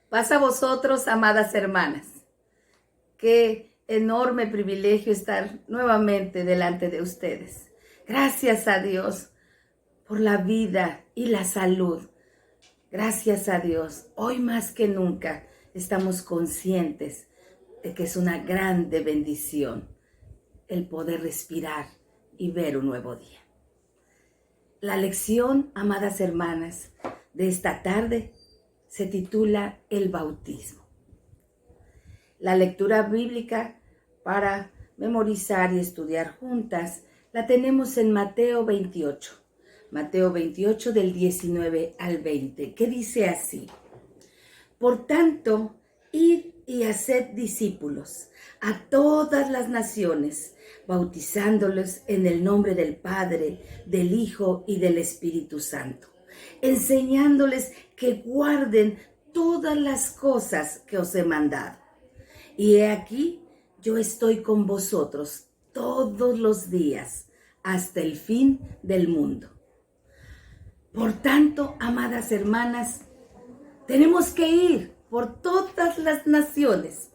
Paz a vosotros, amadas hermanas. Qué enorme privilegio estar nuevamente delante de ustedes. Gracias a Dios por la vida y la salud. Gracias a Dios, hoy más que nunca estamos conscientes de que es una grande bendición el poder respirar y ver un nuevo día. La lección, amadas hermanas, de esta tarde se titula El bautismo. La lectura bíblica para memorizar y estudiar juntas la tenemos en Mateo 28. Mateo 28 del 19 al 20, que dice así: Por tanto, id y haced discípulos a todas las naciones, bautizándolos en el nombre del Padre, del Hijo y del Espíritu Santo, enseñándoles que guarden todas las cosas que os he mandado. Y he aquí, yo estoy con vosotros todos los días hasta el fin del mundo. Por tanto, amadas hermanas, tenemos que ir por todas las naciones,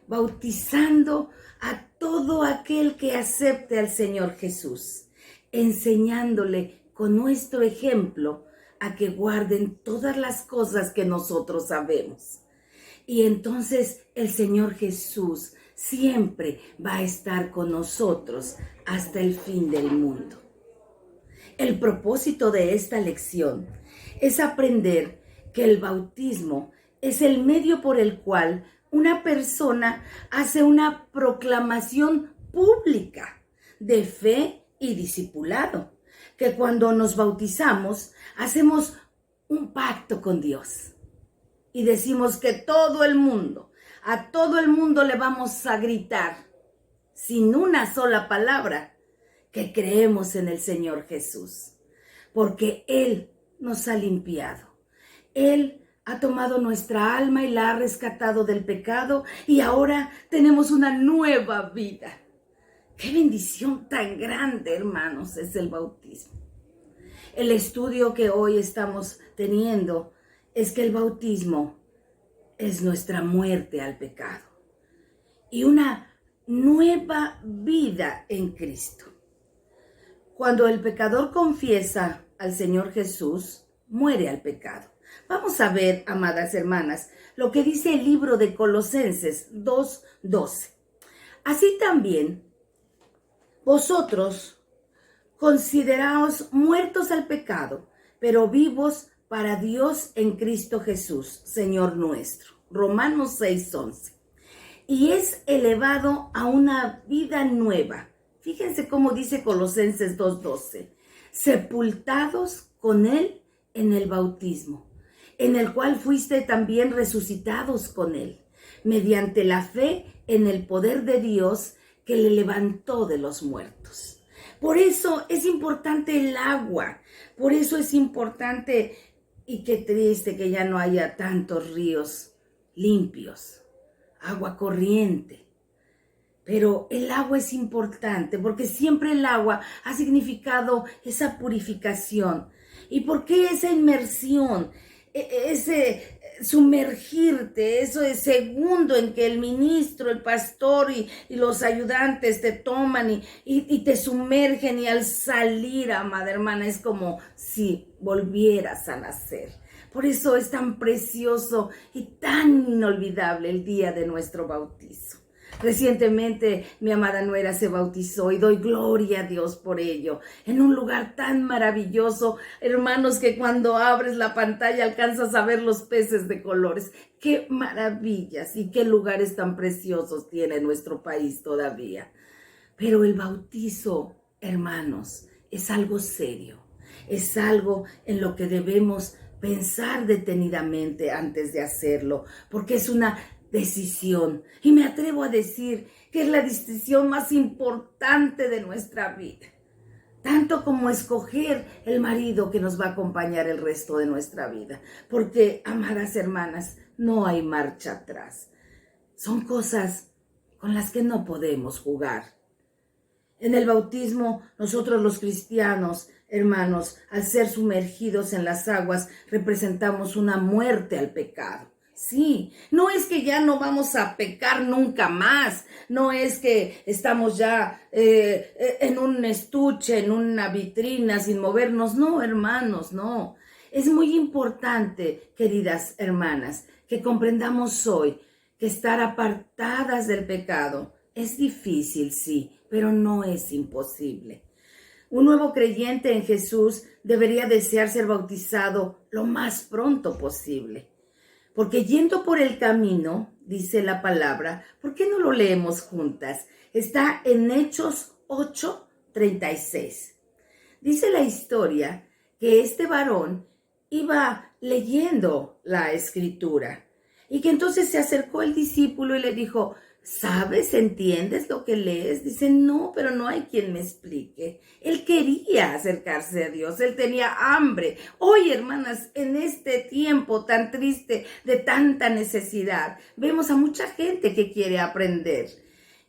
bautizando a todo aquel que acepte al Señor Jesús, enseñándole con nuestro ejemplo a que guarden todas las cosas que nosotros sabemos. Y entonces el Señor Jesús siempre va a estar con nosotros hasta el fin del mundo. El propósito de esta lección es aprender que el bautismo es el medio por el cual una persona hace una proclamación pública de fe y discipulado, que cuando nos bautizamos hacemos un pacto con Dios y decimos que a todo el mundo le vamos a gritar sin una sola palabra que creemos en el Señor Jesús, porque Él nos ha limpiado. Él ha tomado nuestra alma y la ha rescatado del pecado y ahora tenemos una nueva vida. ¡Qué bendición tan grande, hermanos, es el bautismo! El estudio que hoy estamos teniendo es que el bautismo es nuestra muerte al pecado y una nueva vida en Cristo. Cuando el pecador confiesa al Señor Jesús, muere al pecado. Vamos a ver, amadas hermanas, lo que dice el libro de Colosenses 2:12. Así también, vosotros consideraos muertos al pecado, pero vivos para Dios en Cristo Jesús, Señor nuestro. Romanos 6:11. Y es elevado a una vida nueva. Fíjense cómo dice Colosenses 2:12. Sepultados con Él en el bautismo, en el cual fuiste también resucitados con Él, mediante la fe en el poder de Dios que le levantó de los muertos. Por eso es importante el agua, por eso es importante, y qué triste que ya no haya tantos ríos limpios, agua corriente. Pero el agua es importante porque siempre el agua ha significado esa purificación. ¿Y por qué esa inmersión? Ese sumergirte, ese segundo en que el ministro, el pastor y los ayudantes te toman y te sumergen, y al salir, amada hermana, es como si volvieras a nacer. Por eso es tan precioso y tan inolvidable el día de nuestro bautizo. Recientemente mi amada nuera se bautizó y doy gloria a Dios por ello, en un lugar tan maravilloso, hermanos, que cuando abres la pantalla alcanzas a ver los peces de colores. ¡Qué maravillas y qué lugares tan preciosos tiene nuestro país todavía! Pero el bautizo, hermanos, es algo serio, es algo en lo que debemos pensar detenidamente antes de hacerlo, porque es una decisión, y me atrevo a decir que es la decisión más importante de nuestra vida, tanto como escoger el marido que nos va a acompañar el resto de nuestra vida, porque, amadas hermanas, no hay marcha atrás. Son cosas con las que no podemos jugar. En el bautismo, nosotros los cristianos, hermanos, al ser sumergidos en las aguas, representamos una muerte al pecado Sí, no es que ya no vamos a pecar nunca más, no es que estamos ya en un estuche, en una vitrina sin movernos, no, hermanos, no. Es muy importante, queridas hermanas, que comprendamos hoy que estar apartadas del pecado es difícil, sí, pero no es imposible. Un nuevo creyente en Jesús debería desear ser bautizado lo más pronto posible. Porque yendo por el camino, dice la palabra, ¿por qué no lo leemos juntas? Está en Hechos 8:36. Dice la historia que este varón iba leyendo la escritura y que entonces se acercó el discípulo y le dijo, ¿sabes, entiendes lo que lees? Dice, no, pero no hay quien me explique. Él quería acercarse a Dios, él tenía hambre. Hoy, hermanas, en este tiempo tan triste de tanta necesidad, vemos a mucha gente que quiere aprender.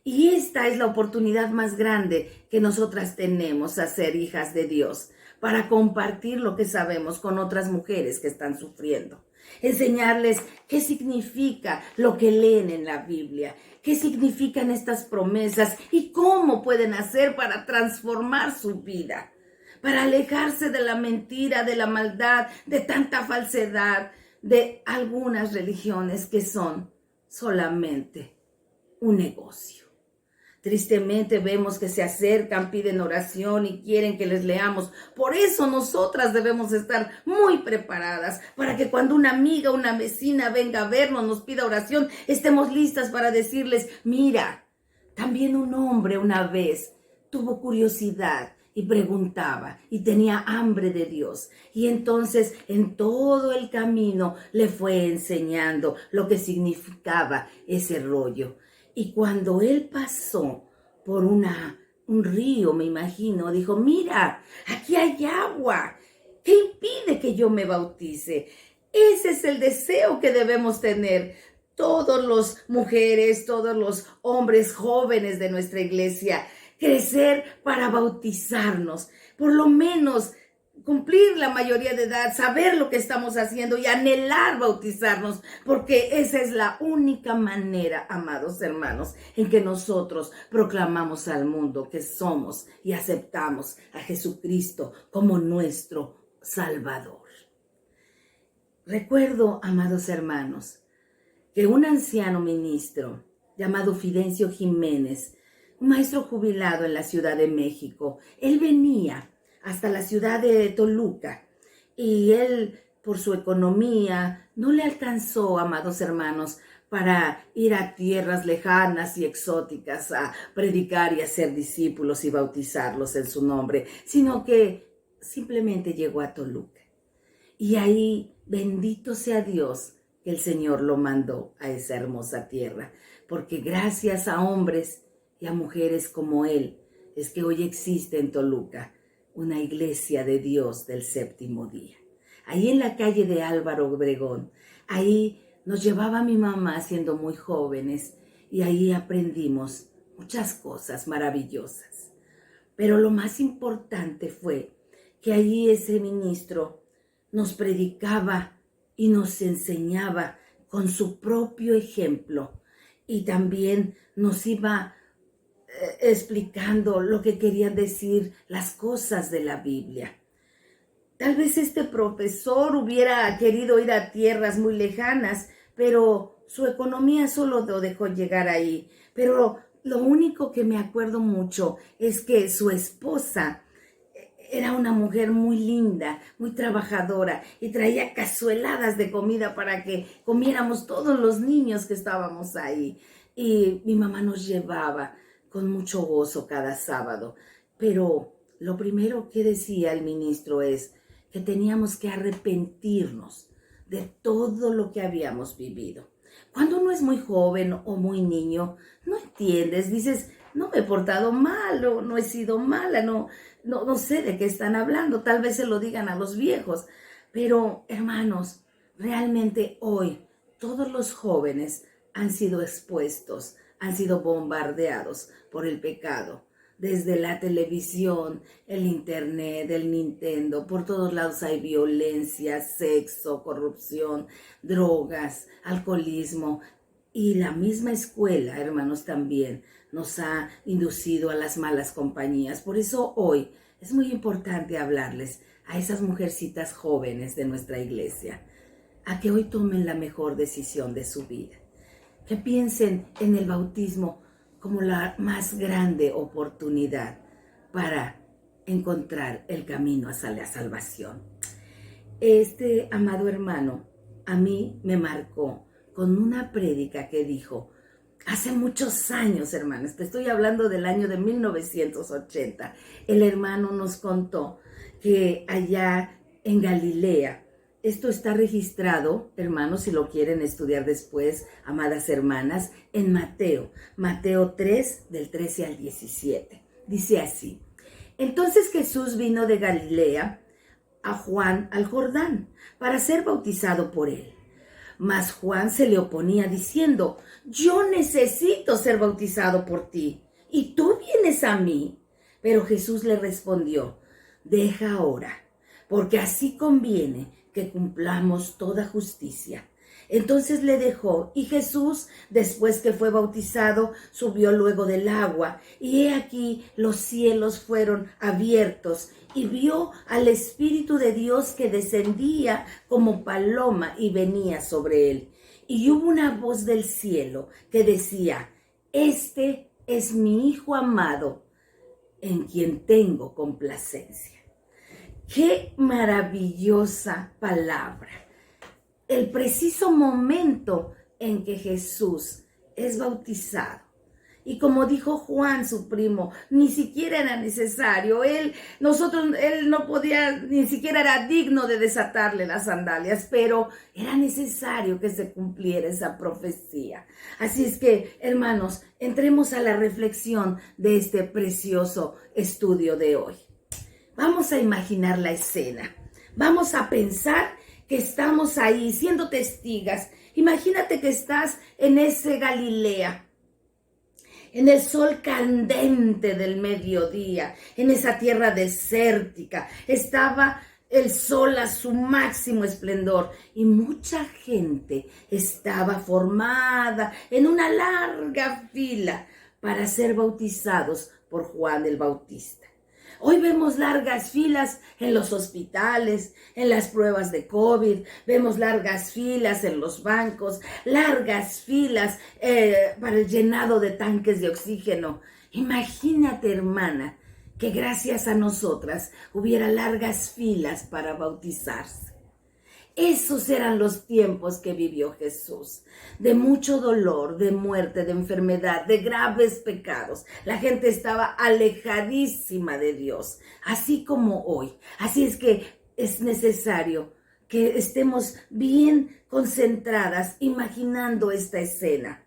Y esta es la oportunidad más grande que nosotras tenemos a ser hijas de Dios, para compartir lo que sabemos con otras mujeres que están sufriendo. Enseñarles qué significa lo que leen en la Biblia, qué significan estas promesas y cómo pueden hacer para transformar su vida, para alejarse de la mentira, de la maldad, de tanta falsedad, de algunas religiones que son solamente un negocio. Tristemente vemos que se acercan, piden oración y quieren que les leamos. Por eso nosotras debemos estar muy preparadas para que cuando una amiga, una vecina venga a vernos, nos pida oración, estemos listas para decirles, mira, también un hombre una vez tuvo curiosidad y preguntaba y tenía hambre de Dios. Y entonces en todo el camino le fue enseñando lo que significaba ese rollo. Y cuando él pasó por un río, me imagino, dijo, mira, aquí hay agua. ¿Qué impide que yo me bautice? Ese es el deseo que debemos tener todas las mujeres, todos los hombres jóvenes de nuestra iglesia, crecer para bautizarnos, por lo menos cumplir la mayoría de edad, saber lo que estamos haciendo y anhelar bautizarnos, porque esa es la única manera, amados hermanos, en que nosotros proclamamos al mundo que somos y aceptamos a Jesucristo como nuestro Salvador. Recuerdo, amados hermanos, que un anciano ministro llamado Fidencio Jiménez, un maestro jubilado en la Ciudad de México, él venía hasta la ciudad de Toluca y él, por su economía, no le alcanzó, amados hermanos, para ir a tierras lejanas y exóticas a predicar y hacer discípulos y bautizarlos en su nombre, sino que simplemente llegó a Toluca. Y ahí, bendito sea Dios, que el Señor lo mandó a esa hermosa tierra, porque gracias a hombres y a mujeres como él, es que hoy existe en Toluca una iglesia de Dios del séptimo día. Ahí en la calle de Álvaro Obregón, ahí nos llevaba mi mamá siendo muy jóvenes y ahí aprendimos muchas cosas maravillosas. Pero lo más importante fue que allí ese ministro nos predicaba y nos enseñaba con su propio ejemplo y también nos iba explicando lo que querían decir las cosas de la Biblia. Tal vez este profesor hubiera querido ir a tierras muy lejanas, pero su economía solo lo dejó llegar ahí. Pero lo único que me acuerdo mucho es que su esposa era una mujer muy linda, muy trabajadora y traía cazueladas de comida para que comiéramos todos los niños que estábamos ahí. Y mi mamá nos llevaba con mucho gozo cada sábado. Pero lo primero que decía el ministro es que teníamos que arrepentirnos de todo lo que habíamos vivido. Cuando uno es muy joven o muy niño, no entiendes, dices, no me he portado mal o no he sido mala, no sé de qué están hablando, tal vez se lo digan a los viejos. Pero, hermanos, realmente hoy todos los jóvenes han sido expuestos, han sido bombardeados por el pecado. desde la televisión, el internet, el Nintendo. Por todos lados hay violencia, sexo, corrupción, drogas, alcoholismo. Y la misma escuela, hermanos, también nos ha inducido a las malas compañías. Por eso hoy es muy importante hablarles a esas mujercitas jóvenes de nuestra iglesia, a que hoy tomen la mejor decisión de su vida, que piensen en el bautismo como la más grande oportunidad para encontrar el camino hacia la salvación. Este amado hermano a mí me marcó con una prédica que dijo hace muchos años, hermanos, te estoy hablando del año de 1980. El hermano nos contó que allá en Galilea, esto está registrado, hermanos, si lo quieren estudiar después, amadas hermanas, en Mateo 3, del 13 al 17. Dice así: entonces Jesús vino de Galilea a Juan al Jordán para ser bautizado por él. Mas Juan se le oponía diciendo: yo necesito ser bautizado por ti, y tú vienes a mí. Pero Jesús le respondió: deja ahora, porque así conviene que cumplamos toda justicia. Entonces le dejó, y Jesús, después que fue bautizado, subió luego del agua, y he aquí los cielos fueron abiertos, y vio al Espíritu de Dios que descendía como paloma y venía sobre él. Y hubo una voz del cielo que decía: este es mi Hijo amado, en quien tengo complacencia. ¡Qué maravillosa palabra! El preciso momento en que Jesús es bautizado. Y como dijo Juan, su primo, ni siquiera era necesario. Él no podía, ni siquiera era digno de desatarle las sandalias, pero era necesario que se cumpliera esa profecía. Así es que, hermanos, entremos a la reflexión de este precioso estudio de hoy. Vamos a imaginar la escena. Vamos a pensar que estamos ahí siendo testigas. Imagínate que estás en ese Galilea, en el sol candente del mediodía, en esa tierra desértica. Estaba el sol a su máximo esplendor y mucha gente estaba formada en una larga fila para ser bautizados por Juan el Bautista. Hoy vemos largas filas en los hospitales, en las pruebas de COVID, vemos largas filas en los bancos, largas filas para el llenado de tanques de oxígeno. Imagínate, hermana, que gracias a nosotras hubiera largas filas para bautizarse. Esos eran los tiempos que vivió Jesús, de mucho dolor, de muerte, de enfermedad, de graves pecados. La gente estaba alejadísima de Dios, así como hoy. Así es que es necesario que estemos bien concentradas imaginando esta escena.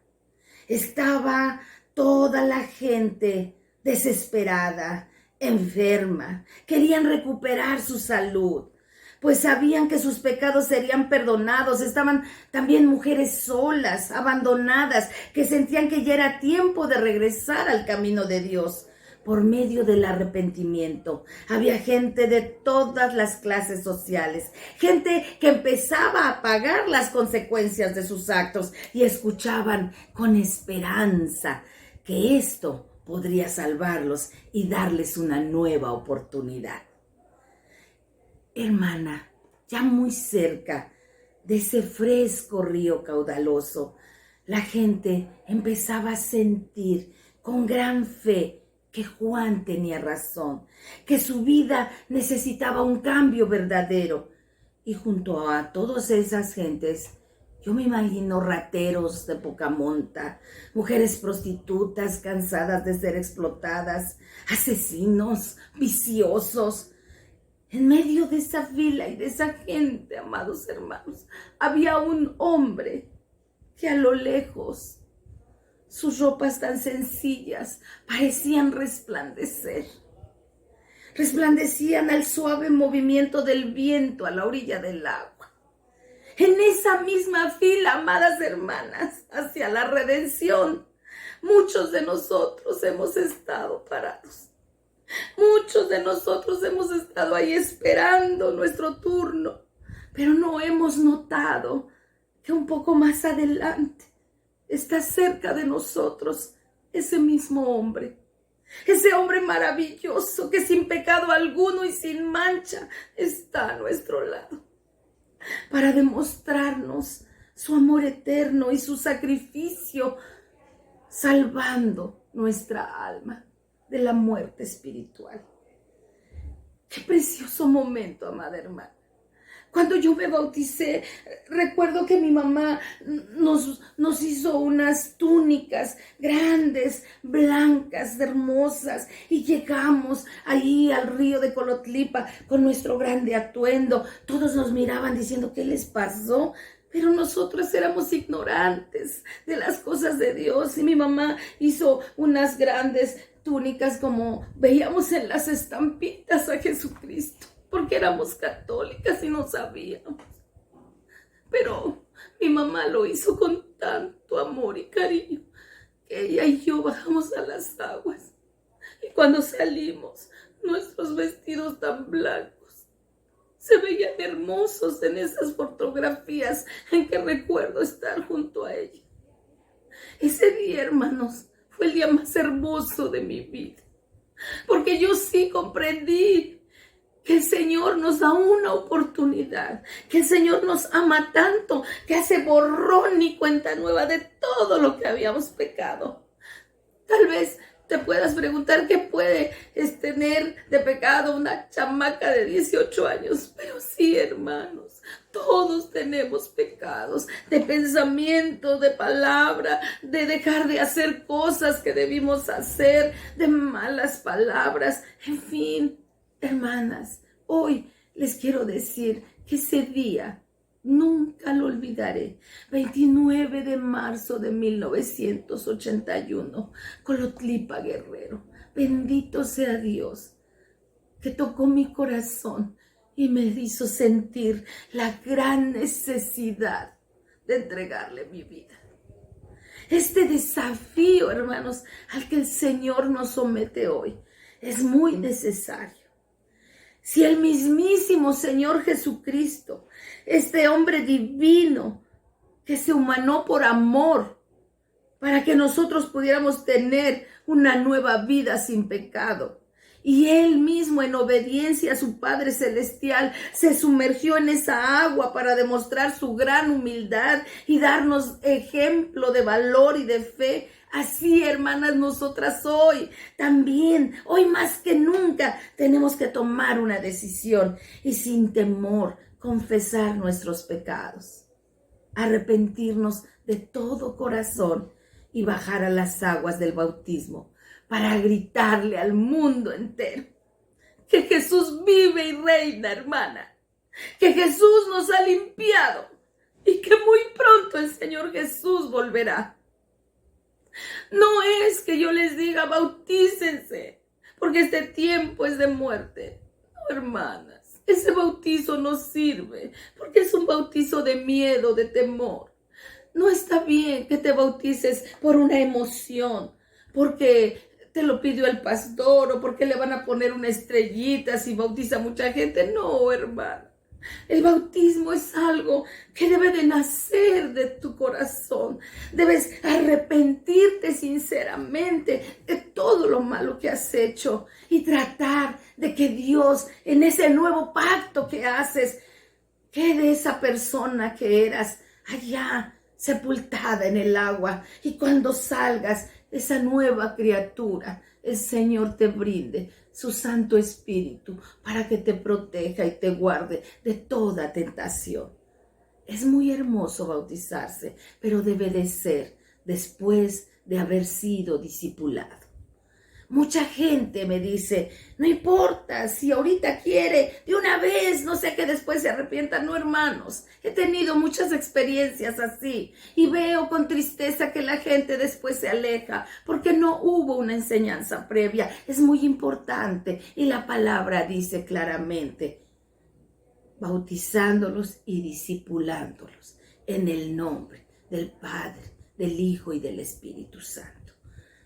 Estaba toda la gente desesperada, enferma, querían recuperar su salud, pues sabían que sus pecados serían perdonados. Estaban también mujeres solas, abandonadas, que sentían que ya era tiempo de regresar al camino de Dios por medio del arrepentimiento. Había gente de todas las clases sociales, gente que empezaba a pagar las consecuencias de sus actos y escuchaban con esperanza que esto podría salvarlos y darles una nueva oportunidad. Hermana, ya muy cerca de ese fresco río caudaloso, la gente empezaba a sentir con gran fe que Juan tenía razón, que su vida necesitaba un cambio verdadero. Y junto a todas esas gentes, yo me imagino rateros de poca monta, mujeres prostitutas cansadas de ser explotadas, asesinos, viciosos. En medio de esa fila y de esa gente, amados hermanos, había un hombre que a lo lejos, sus ropas tan sencillas parecían resplandecer. Resplandecían al suave movimiento del viento a la orilla del agua. En esa misma fila, amadas hermanas, hacia la redención, Muchos de nosotros hemos estado parados. Muchos de nosotros hemos estado ahí esperando nuestro turno, pero no hemos notado que un poco más adelante está cerca de nosotros ese mismo hombre. Ese hombre maravilloso que sin pecado alguno y sin mancha está a nuestro lado para demostrarnos su amor eterno y su sacrificio, salvando nuestra alma de la muerte espiritual. Qué precioso momento, amada hermana. Cuando yo me bauticé, recuerdo que mi mamá nos hizo unas túnicas grandes, blancas, hermosas, y llegamos ahí al río de Colotlipa con nuestro grande atuendo. Todos nos miraban diciendo, ¿qué les pasó? Pero nosotros éramos ignorantes de las cosas de Dios, y mi mamá hizo unas grandes túnicas como veíamos en las estampitas a Jesucristo, porque éramos católicas y no sabíamos. Pero mi mamá lo hizo con tanto amor y cariño que ella y yo bajamos a las aguas. Y cuando salimos, nuestros vestidos tan blancos se veían hermosos en esas fotografías en que recuerdo estar junto a ella. Ese día, hermanos, fue el día más hermoso de mi vida, porque yo sí comprendí que el Señor nos da una oportunidad, que el Señor nos ama tanto, que hace borrón y cuenta nueva de todo lo que habíamos pecado. Tal vez te puedas preguntar qué puede tener de pecado una chamaca de 18 años. Pero sí, hermanos, todos tenemos pecados de pensamiento, de palabra, de dejar de hacer cosas que debimos hacer, de malas palabras, en fin. Hermanas, hoy les quiero decir que ese día nunca lo olvidaré. 29 de marzo de 1981, Colotlipa, Guerrero. Bendito sea Dios, que tocó mi corazón y me hizo sentir la gran necesidad de entregarle mi vida. Este desafío, hermanos, al que el Señor nos somete hoy, es muy necesario. Si el mismísimo Señor Jesucristo, este hombre divino que se humanó por amor, para que nosotros pudiéramos tener una nueva vida sin pecado, y Él mismo en obediencia a su Padre Celestial se sumergió en esa agua para demostrar su gran humildad y darnos ejemplo de valor y de fe. Así, hermanas, nosotras hoy, también, hoy más que nunca, tenemos que tomar una decisión y sin temor confesar nuestros pecados, arrepentirnos de todo corazón y bajar a las aguas del bautismo para gritarle al mundo entero que Jesús vive y reina, hermana, que Jesús nos ha limpiado y que muy pronto el Señor Jesús volverá. No es que yo les diga bautícense, porque este tiempo es de muerte. No, hermanas, ese bautizo no sirve, porque es un bautizo de miedo, de temor. No está bien que te bautices por una emoción, porque te lo pidió el pastor o porque le van a poner una estrellita si bautiza a mucha gente. No, hermana. El bautismo es algo que debe de nacer de tu corazón. Debes arrepentirte sinceramente de todo lo malo que has hecho y tratar de que Dios, en ese nuevo pacto que haces, quede esa persona que eras allá sepultada en el agua, y cuando salgas, esa nueva criatura, el Señor te brinde su Santo Espíritu para que te proteja y te guarde de toda tentación. Es muy hermoso bautizarse, pero debe de ser después de haber sido discipulado. Mucha gente me dice, no importa, si ahorita quiere, de una vez, no sé, que después se arrepienta. No, hermanos, he tenido muchas experiencias así y veo con tristeza que la gente después se aleja porque no hubo una enseñanza previa. Es muy importante y la palabra dice claramente, bautizándolos y discipulándolos en el nombre del Padre, del Hijo y del Espíritu Santo.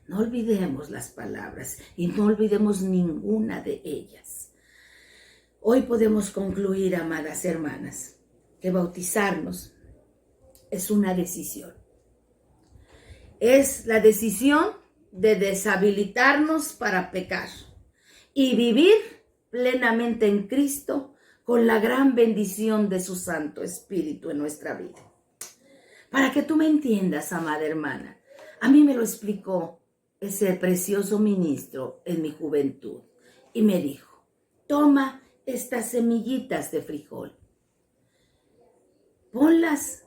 No olvidemos las palabras y no olvidemos ninguna de ellas. Hoy podemos concluir, amadas hermanas, que bautizarnos es una decisión. Es la decisión de deshabilitarnos para pecar y vivir plenamente en Cristo con la gran bendición de su Santo Espíritu en nuestra vida. Para que tú me entiendas, amada hermana, a mí me lo explicó ese precioso ministro en mi juventud y me dijo, toma estas semillitas de frijol, ponlas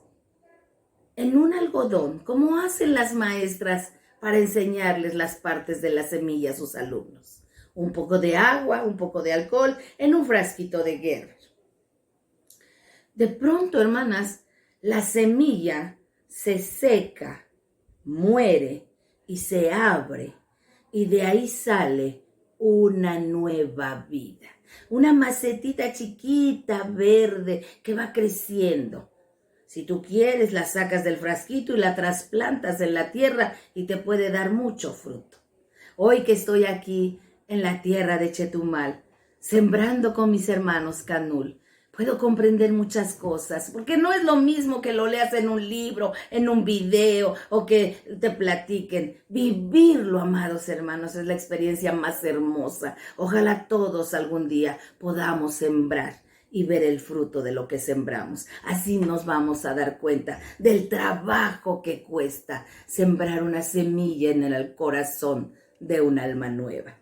en un algodón, como hacen las maestras para enseñarles las partes de la semilla a sus alumnos. Un poco de agua, un poco de alcohol en un frasquito de Gerber. De pronto, hermanas, la semilla se seca, muere y se abre y de ahí sale una nueva vida. Una macetita chiquita, verde, que va creciendo. Si tú quieres, la sacas del frasquito y la trasplantas en la tierra y te puede dar mucho fruto. Hoy que estoy aquí en la tierra de Chetumal, sembrando con mis hermanos Canul, puedo comprender muchas cosas, porque no es lo mismo que lo leas en un libro, en un video o que te platiquen. Vivirlo, amados hermanos, es la experiencia más hermosa. Ojalá todos algún día podamos sembrar y ver el fruto de lo que sembramos. Así nos vamos a dar cuenta del trabajo que cuesta sembrar una semilla en el corazón de un alma nueva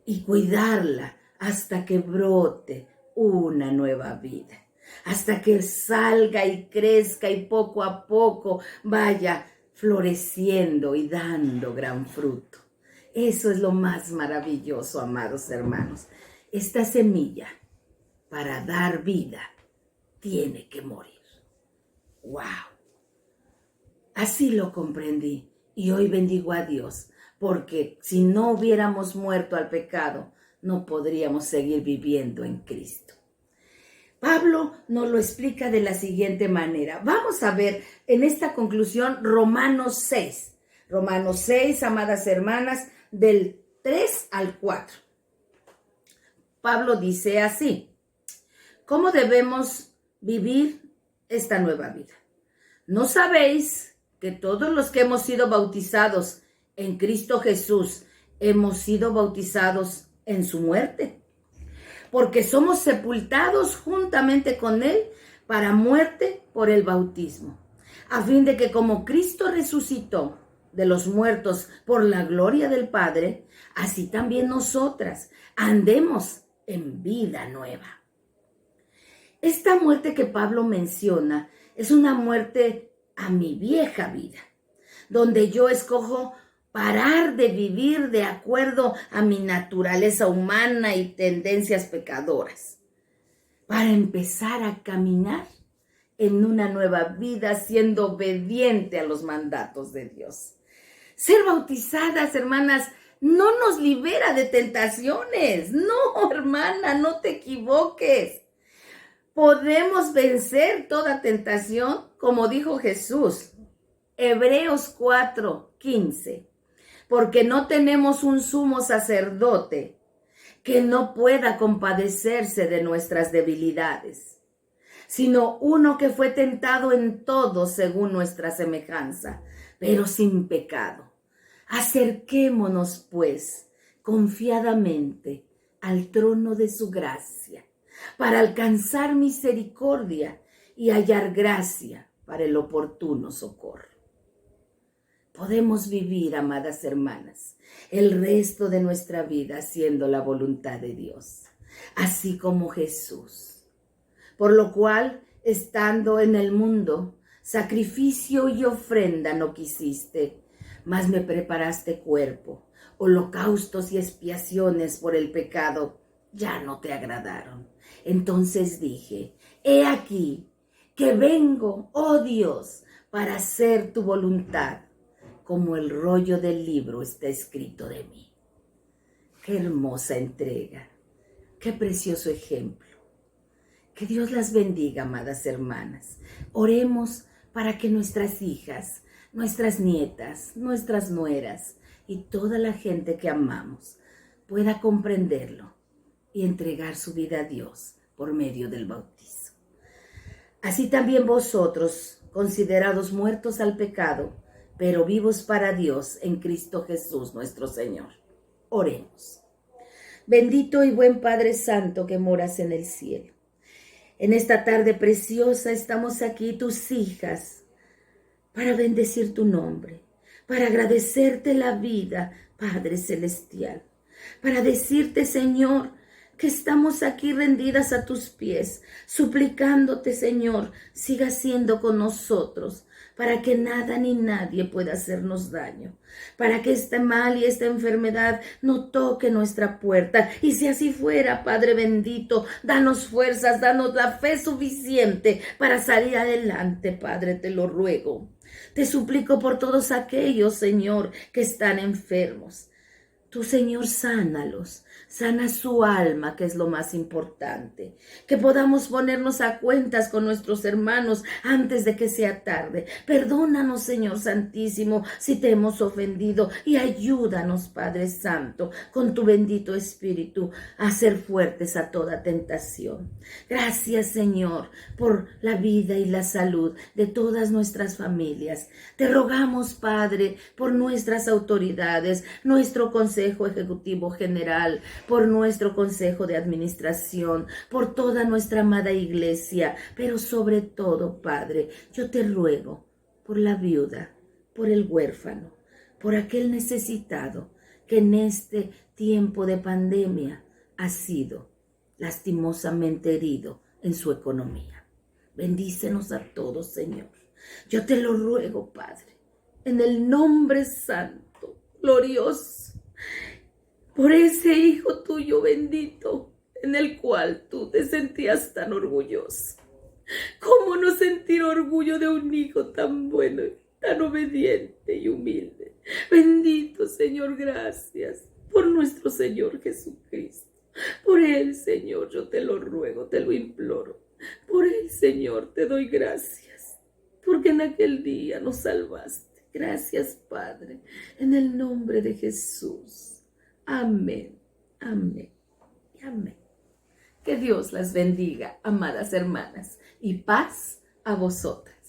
y cuidarla hasta que brote una nueva vida, hasta que salga y crezca y poco a poco vaya floreciendo y dando gran fruto. Eso es lo más maravilloso, amados hermanos. Esta semilla, para dar vida, tiene que morir. ¡Wow! Así lo comprendí y hoy bendigo a Dios, porque si no hubiéramos muerto al pecado, no podríamos seguir viviendo en Cristo. Pablo nos lo explica de la siguiente manera. Vamos a ver en esta conclusión Romanos 6. Romanos 6, amadas hermanas, del 3 al 4. Pablo dice así: ¿cómo debemos vivir esta nueva vida? ¿No sabéis que todos los que hemos sido bautizados en Cristo Jesús hemos sido bautizados en su muerte? Porque somos sepultados juntamente con Él para muerte por el bautismo, a fin de que como Cristo resucitó de los muertos por la gloria del Padre, así también nosotras andemos en vida nueva. Esta muerte que Pablo menciona es una muerte a mi vieja vida, donde yo escojo parar de vivir de acuerdo a mi naturaleza humana y tendencias pecadoras, para empezar a caminar en una nueva vida siendo obediente a los mandatos de Dios. Ser bautizadas, hermanas, no nos libera de tentaciones. No, hermana, no te equivoques. Podemos vencer toda tentación, como dijo Jesús, Hebreos 4:15, porque no tenemos un sumo sacerdote que no pueda compadecerse de nuestras debilidades, sino uno que fue tentado en todo según nuestra semejanza, pero sin pecado. Acerquémonos, pues, confiadamente al trono de su gracia, para alcanzar misericordia y hallar gracia para el oportuno socorro. Podemos vivir, amadas hermanas, el resto de nuestra vida haciendo la voluntad de Dios, así como Jesús. Por lo cual, estando en el mundo, sacrificio y ofrenda no quisiste, mas me preparaste cuerpo. Holocaustos y expiaciones por el pecado ya no te agradaron. Entonces dije, he aquí que vengo, oh Dios, para hacer tu voluntad, como el rollo del libro está escrito de mí. Qué hermosa entrega, qué precioso ejemplo. Que Dios las bendiga, amadas hermanas. Oremos para que nuestras hijas, nuestras nietas, nuestras nueras y toda la gente que amamos pueda comprenderlo y entregar su vida a Dios por medio del bautizo. Así también vosotros, considerados muertos al pecado, pero vivos para Dios en Cristo Jesús nuestro Señor. Oremos. Bendito y buen Padre Santo que moras en el cielo. En esta tarde preciosa estamos aquí, tus hijas, para bendecir tu nombre, para agradecerte la vida, Padre Celestial, para decirte, Señor, que estamos aquí rendidas a tus pies, suplicándote, Señor, siga siendo con nosotros, para que nada ni nadie pueda hacernos daño, para que este mal y esta enfermedad no toque nuestra puerta. Y si así fuera, Padre bendito, danos fuerzas, danos la fe suficiente para salir adelante, Padre, te lo ruego. Te suplico por todos aquellos, Señor, que están enfermos. Tú, Señor, sánalos, sana su alma, que es lo más importante. Que podamos ponernos a cuentas con nuestros hermanos antes de que sea tarde. Perdónanos, Señor Santísimo, si te hemos ofendido, y ayúdanos, Padre Santo, con tu bendito Espíritu, a ser fuertes a toda tentación. Gracias, Señor, por la vida y la salud de todas nuestras familias. Te rogamos, Padre, por nuestras autoridades, nuestro Consejo Ejecutivo General, por nuestro Consejo de Administración, por toda nuestra amada Iglesia, pero sobre todo, Padre, yo te ruego por la viuda, por el huérfano, por aquel necesitado que en este tiempo de pandemia ha sido lastimosamente herido en su economía. Bendícenos a todos, Señor. Yo te lo ruego, Padre, en el nombre santo, glorioso, por ese hijo tuyo bendito, en el cual tú te sentías tan orgulloso. ¿Cómo no sentir orgullo de un hijo tan bueno, tan obediente y humilde? Bendito Señor, gracias por nuestro Señor Jesucristo. Por Él, Señor, yo te lo ruego, te lo imploro. Por Él, Señor, te doy gracias, porque en aquel día nos salvaste. Gracias, Padre, en el nombre de Jesús. Amén, amén y amén. Que Dios las bendiga, amadas hermanas, y paz a vosotras.